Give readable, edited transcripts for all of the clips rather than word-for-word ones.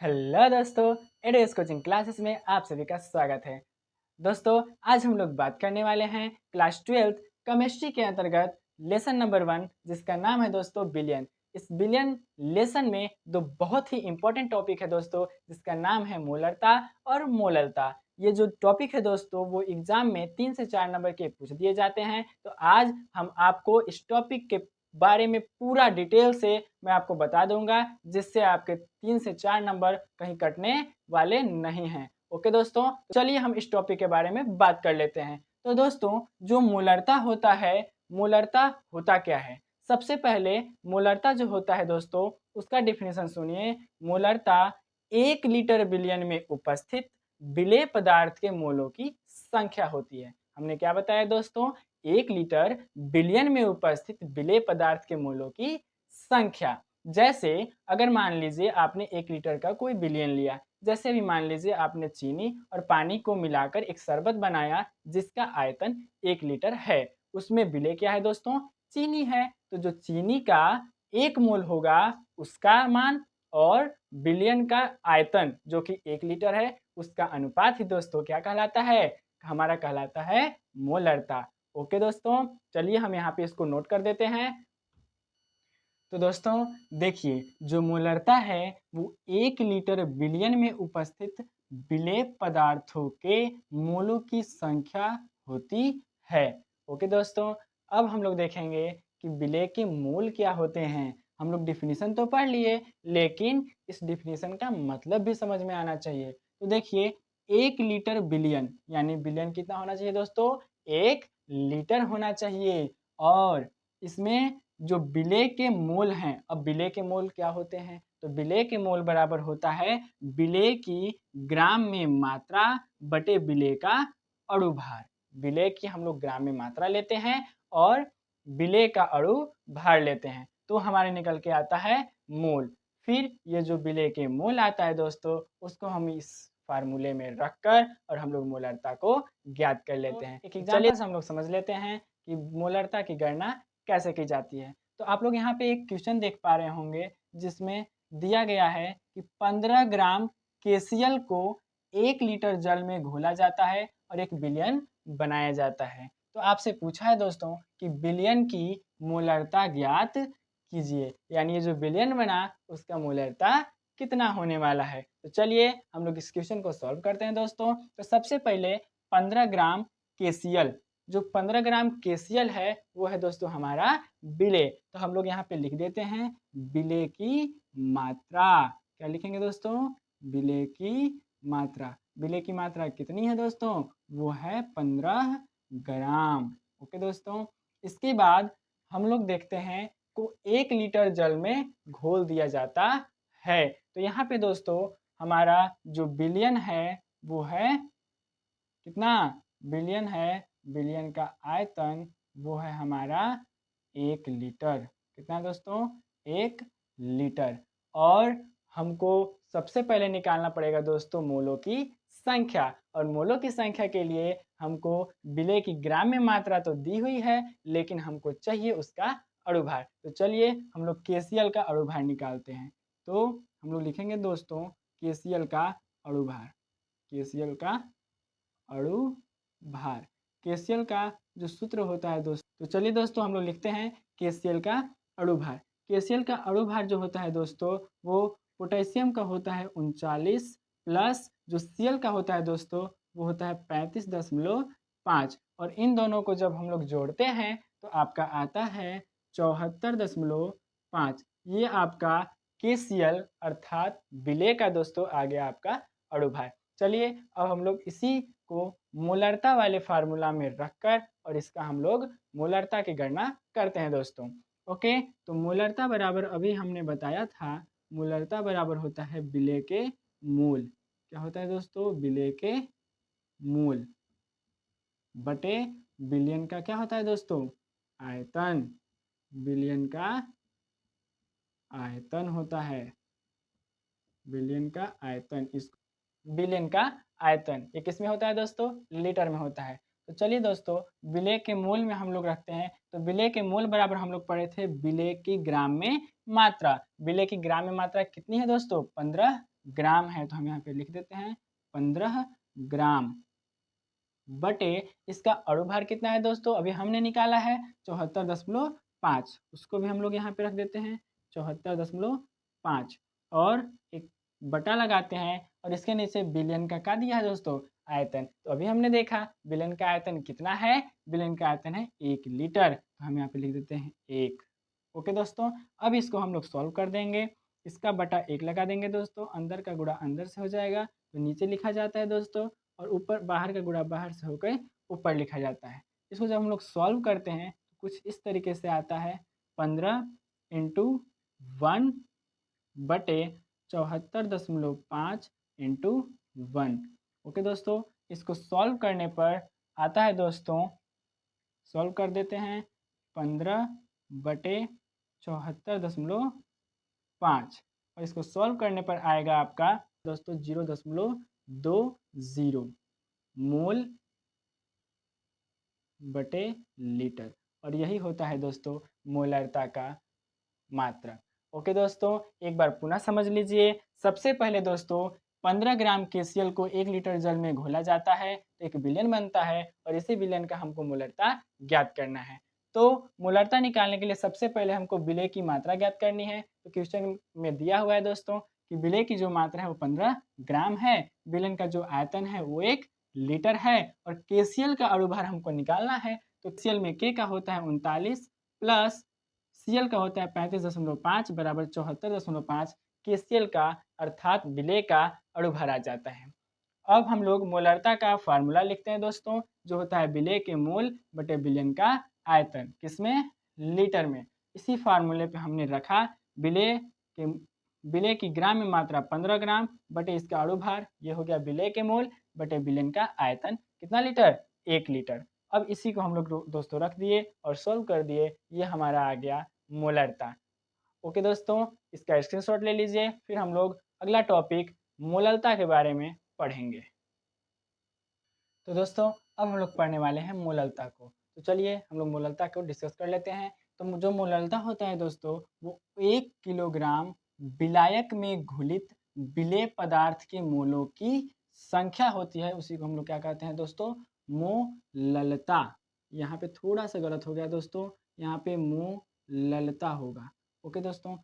Hello दोस्तों, एडोस coaching classes में आप सभी का स्वागत है। दोस्तों, आज हम लोग बात करने वाले हैं क्लास 12th केमिस्ट्री के अंतर्गत लेसन नंबर 1, जिसका नाम है दोस्तों बिलियन। इस बिलियन लेसन में दो बहुत ही इंपॉर्टेंट टॉपिक है दोस्तों, जिसका नाम है मोलरता और मोललता। ये जो टॉपिक है दोस्तों, वो एग्जाम में 3 से 4 नंबर के पूछ दिए जाते हैं। तो आज हम आपको इस टॉपिक के बारे में पूरा डिटेल से मैं आपको बता दूंगा, जिससे आपके 3 से 4 नंबर कहीं कटने वाले नहीं हैं। ओके दोस्तों, तो चलिए हम इस टॉपिक के बारे में बात कर लेते हैं। तो दोस्तों, जो मोलरता होता है, मोलरता होता क्या है? सबसे पहले मोलरता जो होता है दोस्तों, उसका डिफिनेशन सुनिए। मोलरता 1 लीटर बिलियन में उपस्थित विलेय पदार्थ के मोलों की संख्या होती है। हमने क्या बताया दोस्तों? 1 लीटर बिलियन में उपस्थित विलेय पदार्थ के मोलों की संख्या। जैसे अगर मान लीजिए आपने 1 लीटर का कोई बिलियन लिया, जैसे भी मान लीजिए आपने चीनी और पानी को मिलाकर एक शरबत बनाया, जिसका आयतन 1 लीटर है। उसमें विलेय क्या है दोस्तों? चीनी है। तो जो चीनी का 1 मोल होगा, उसका मान, और बिलियन का आयतन जो कि 1 लीटर है, उसका अनुपात ही दोस्तों क्या कहलाता है? हमारा कहलाता है मोलरता। ओके दोस्तों, चलिए हम यहाँ पे इसको नोट कर देते हैं। तो दोस्तों देखिए, जो मोलरता है वो 1 लीटर बिलियन में उपस्थित विलेय पदार्थों के मोलों की संख्या होती है। ओके दोस्तों, अब हम लोग देखेंगे कि विलेय के मोल क्या होते हैं। हम लोग डिफिनीशन तो पढ़ लिए, लेकिन इस डिफिनीशन का मतलब भी समझ में आना चाहिए। तो देखिए, 1 लीटर बिलियन यानी बिलियन कितना होना चाहिए दोस्तों? 1 लीटर होना चाहिए। और इसमें जो विलेय के मोल हैं, अब विलेय के मोल क्या होते हैं? तो विलेय के मोल बराबर होता है विलेय की ग्राम में मात्रा बटे विलेय का अणु भार। विलेय की हम लोग ग्राम में मात्रा लेते हैं और विलेय का अणु भार लेते हैं, तो हमारे निकल के आता है मोल। फिर ये जो विलेय के मोल आता है दोस्तों, उसको हम इस फार्मूले में रखकर और हम लोग मोलरता को ज्ञात कर लेते हैं। एक एग्जांपल से हम लोग समझ लेते हैं कि मोलरता की गणना कैसे की जाती है। तो आप लोग यहाँ पे एक क्वेश्चन देख पा रहे होंगे, जिसमें दिया गया है कि 15 ग्राम केसीएल को 1 लीटर जल में घोला जाता है और 1 बिलियन बनाया जाता है। तो आपसे पूछा है दोस्तों कि बिलियन की मोलरता ज्ञात कीजिए, यानी ये जो बिलियन बना उसका मोलरता कितना होने वाला है। तो चलिए हम लोग इस क्वेश्चन को सॉल्व करते हैं दोस्तों। तो सबसे पहले 15 ग्राम केसीएल, जो 15 ग्राम केसीएल है वो है दोस्तों हमारा विलेय। तो हम लोग यहाँ पे लिख देते हैं विलेय की मात्रा। क्या लिखेंगे दोस्तों? विलेय की मात्रा। विलेय की मात्रा कितनी है दोस्तों? वो है 15 ग्राम। ओके दोस्तों, इसके बाद हम लोग देखते हैं को 1 लीटर जल में घोल दिया जाता है। तो यहाँ पे दोस्तों हमारा जो बिलियन है वो है कितना? बिलियन है, बिलियन का आयतन वो है हमारा 1 लीटर। कितना दोस्तों? 1 लीटर। और हमको सबसे पहले निकालना पड़ेगा दोस्तों मोलों की संख्या, और मोलों की संख्या के लिए हमको विलेय की ग्राम में मात्रा तो दी हुई है, लेकिन हमको चाहिए उसका अणुभार। तो चलिए हम लोग केसीएल का अणुभार निकालते हैं। तो हम लोग लिखेंगे दोस्तों केसीएल का अणुभार। केसीएल का अणु भार। केसीएल का जो सूत्र होता है दोस्तों, तो चलिए दोस्तों हम लोग लिखते हैं केसीएल का अणु भार। केसीएल का अणु भार जो होता है दोस्तों, वो पोटेशियम का होता है 39, प्लस जो सीएल का होता है दोस्तों वो होता है 35.5, और इन दोनों को जब हम लोग जोड़ते हैं तो आपका आता है 74.5। ये आपका केसीएल अर्थात विलेय का दोस्तों आ गया आपका अणु भार। चलिए अब हम लोग इसी को मोलरता वाले फार्मूला में रखकर और इसका हम लोग मोलरता की गणना करते हैं दोस्तों। ओके, तो मोलरता बराबर अभी हमने बताया था, मोलरता बराबर होता है विलेय के मूल। क्या होता है दोस्तों? विलेय के मूल बटे बिलियन का क्या होता है दोस्तों? आयतन। बिलियन का आयतन होता है, बिलियन का आयतन। इस बिलियन का आयतन ये किस में होता है दोस्तों? लीटर में होता है। तो चलिए दोस्तों विलेय के मोल में हम लोग रखते हैं। तो विलेय के मोल बराबर हम लोग पढ़े थे विलेय की ग्राम में मात्रा। विलेय की ग्राम में मात्रा कितनी है दोस्तों? 15 ग्राम है तो हम यहाँ पे लिख देते हैं 15 ग्राम बटे इसका अणुभार कितना है दोस्तों, अभी हमने निकाला है 74.5, उसको भी हम लोग यहाँ पे रख देते हैं 74.5 और एक बटा लगाते हैं और इसके नीचे बिलियन का क्या दिया है दोस्तों, आयतन। तो अभी हमने देखा बिलियन का आयतन कितना है, बिलियन का आयतन है 1 लीटर, तो हम यहाँ पे लिख देते हैं 1। ओके दोस्तों, अब इसको हम लोग सॉल्व कर देंगे, इसका बटा 1 लगा देंगे दोस्तों, अंदर का गुणा अंदर से हो जाएगा तो नीचे लिखा जाता है दोस्तों, और ऊपर बाहर का गुणा बाहर से होकर ऊपर लिखा जाता है। इसको जब हम लोग सॉल्व करते हैं तो कुछ इस तरीके से आता है 15 इंटू 1 बटे 74.5 इंटू 1। ओके दोस्तों, इसको सॉल्व करने पर आता है दोस्तों, सॉल्व कर देते हैं 15 बटे 74.5 और इसको सॉल्व करने पर आएगा आपका दोस्तों 0.20 मोल बटे लीटर, और यही होता है दोस्तों मोलरता का मात्रा। ओके दोस्तों, एक बार पुनः समझ लीजिए। सबसे पहले दोस्तों 15 ग्राम KCl को 1 लीटर जल में घोला जाता है तो 1 बिलियन बनता है, और इसी बिलियन का हमको मोलरता ज्ञात करना है। तो मोलरता निकालने के लिए सबसे पहले हमको विलेय की मात्रा ज्ञात करनी है। तो क्वेश्चन में दिया हुआ है दोस्तों कि विलेय की जो मात्रा है वो 15 ग्राम है, विलेयन का जो आयतन है वो 1 लीटर है, और KCl का अणुभार हमको निकालना है। तो KCl में K का होता है 39 प्लस Cl का होता है 35.5 बराबर 74.5 KCl का अर्थात विलेय का अणुभार आ जाता है। अब हम लोग मोलरता का फार्मूला लिखते हैं दोस्तों, जो होता है विलेय के मोल बटे बिलियन का आयतन, किसमें, लीटर में। इसी फार्मूले पे हमने रखा विलेय की ग्राम में मात्रा 15 ग्राम बटे इसका अणुभार, ये हो गया विलेय के मोल बटे बिलियन का आयतन, कितना लीटर, 1 लीटर। अब इसी को हम लोग दोस्तों रख दिए और सोल्व कर दिए, ये हमारा आ गया मोलरता। ओके दोस्तों, इसका स्क्रीनशॉट ले लीजिए, फिर हम लोग अगला टॉपिक मोलरता के बारे में पढ़ेंगे। तो दोस्तों अब हम लोग पढ़ने वाले हैं मोलरता को, तो चलिए हम लोग मोलरता को डिस्कस कर लेते हैं। तो जो मोलरता होता है दोस्तों वो 1 किलोग्राम विलायक में घुलित विलेय पदार्थ के मोलों की संख्या होती है, उसी को हम लोग क्या कहते हैं दोस्तों, मोललता। यहाँ पे थोड़ा सा गलत हो गया दोस्तों, यहाँ पे मोललता होगा। ओके दोस्तों,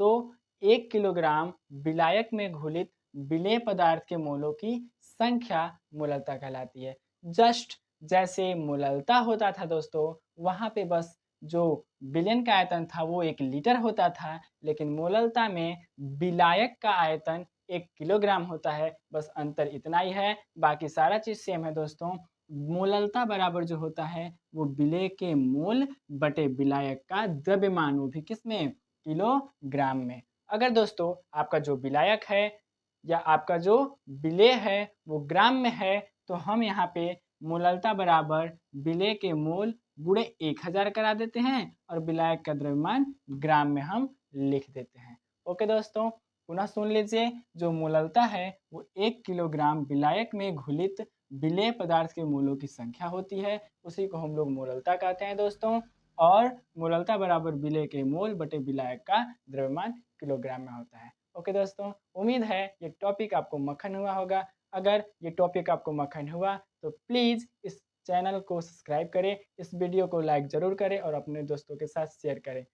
तो 1 किलोग्राम विलायक में घुलित विलेय पदार्थ के मोलों की संख्या मोललता कहलाती है। जस्ट जैसे मोललता होता था दोस्तों, वहाँ पे बस जो विलेयन का आयतन था वो 1 लीटर होता था, लेकिन मोललता में विलायक का आयतन 1 किलोग्राम होता है, बस अंतर इतना ही है, बाकी सारा चीज़ सेम है दोस्तों। मोललता बराबर जो होता है वो विलेय के मोल बटे विलायक का द्रव्यमान, वो भी किसमें, किलोग्राम में। अगर दोस्तों आपका जो विलायक है या आपका जो विलेय है वो ग्राम में है, तो हम यहाँ पे मोललता बराबर विलेय के मोल गुणे 1000 करा देते हैं और विलायक का द्रव्यमान ग्राम में हम लिख देते हैं। ओके दोस्तों, पुनः सुन लीजिए, जो मोललता है वो 1 किलोग्राम विलायक में घुलित विलेय पदार्थ के मोलों की संख्या होती है, उसी को हम लोग मोललता कहते हैं दोस्तों। और मोललता बराबर विलेय के मोल बटे विलायक का द्रव्यमान किलोग्राम में होता है। ओके दोस्तों, उम्मीद है ये टॉपिक आपको मक्खन हुआ होगा। अगर ये टॉपिक आपको मक्खन हुआ तो प्लीज़ इस चैनल को सब्सक्राइब करें, इस वीडियो को लाइक ज़रूर करें और अपने दोस्तों के साथ शेयर करें।